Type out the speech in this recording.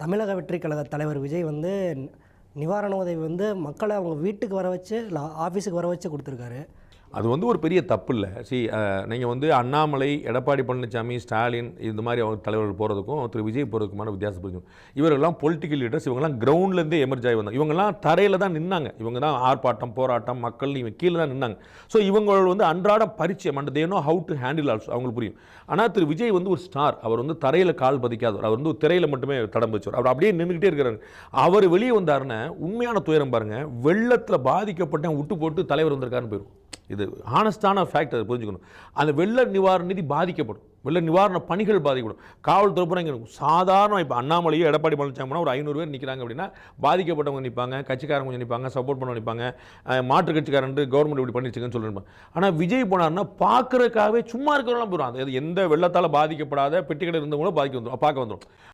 தமிழக வெற்றிக் கழக தலைவர் விஜய் வந்து நிவாரண உதவி வந்து மக்களை அவங்க வீட்டுக்கு வர வச்சு இல்லை ஆஃபீஸுக்கு வர வச்சு கொடுத்துருக்காரு. அது வந்து ஒரு பெரிய தப்பு இல்லை. நீங்கள் வந்து அண்ணாமலை, எடப்பாடி பழனிசாமி, ஸ்டாலின் இந்த மாதிரி அவங்க தலைவர்கள் போகிறதுக்கும் திரு விஜய் போகிறதுக்குமான வித்தியாசம் புரிஞ்சுக்கணும். இவர்கள்லாம் பொலிட்டிக்கல் லீடர்ஸ், இவங்கெல்லாம் கிரவுண்ட்லேருந்தே எமர்ஜ் ஆகி வந்தாங்க. இவங்கெல்லாம் தரையில் தான் நின்னாங்க. இவங்க தான் ஆர்ப்பாட்டம், போராட்டம், மக்கள் இவங்க கீழே தான் நின்னாங்க. ஸோ இவங்க வந்து அன்றாட பரிச்சயம் and they know how to handle also, அவங்களுக்கு புரியும். ஆனால் திரு விஜய் வந்து ஒரு ஸ்டார். அவர் வந்து தரையில் கால் பதிக்காதவர். அவர் வந்து திரையில் மட்டுமே தடம் வச்சவர். அவர் அப்படியே நின்றுக்கிட்டே இருக்கிறாரு. அவர் வெளியே வந்தாருன்னா உண்மையான துயரம் பாருங்கள். வெள்ளத்தில் பாதிக்கப்பட்ட விட்டு போட்டு தலைவர் வந்திருக்காருன்னு போயிடும். இது ஹானஸ்டான ஃபேக்ட், அதை புரிஞ்சுக்கணும். அந்த வெள்ள நிவாரண நிதி பாதிக்கப்படும், வெள்ள நிவாரண பணிகள் பாதிக்கப்படும். காவல்துறை பூரா இங்கே சாதாரண இப்போ அண்ணாமலையோ எடப்பாடி பழனிசாமி ஒரு 500 பேர் நிற்கிறாங்க அப்படின்னா பாதிக்கப்பட்டவங்க நிற்பாங்க, கட்சிக்காரங்க கொஞ்சம் நிற்பாங்க, சப்போர்ட் பண்ண நிற்பாங்க, மாற்று கட்சிக்காரன் கவர்மெண்ட் இப்படி பண்ணிச்சுங்கன்னு சொல்லிருப்பாங்க. ஆனால் விஜய் போனார்னா பார்க்குறதுக்காகவே சும்மா இருக்கிறவங்களாம் போயிடும். அது எந்த வெள்ளத்தால் பாதிக்கப்படாத பெட்டிக்கடை இருந்தவங்களும் பார்க்க வந்துடும்.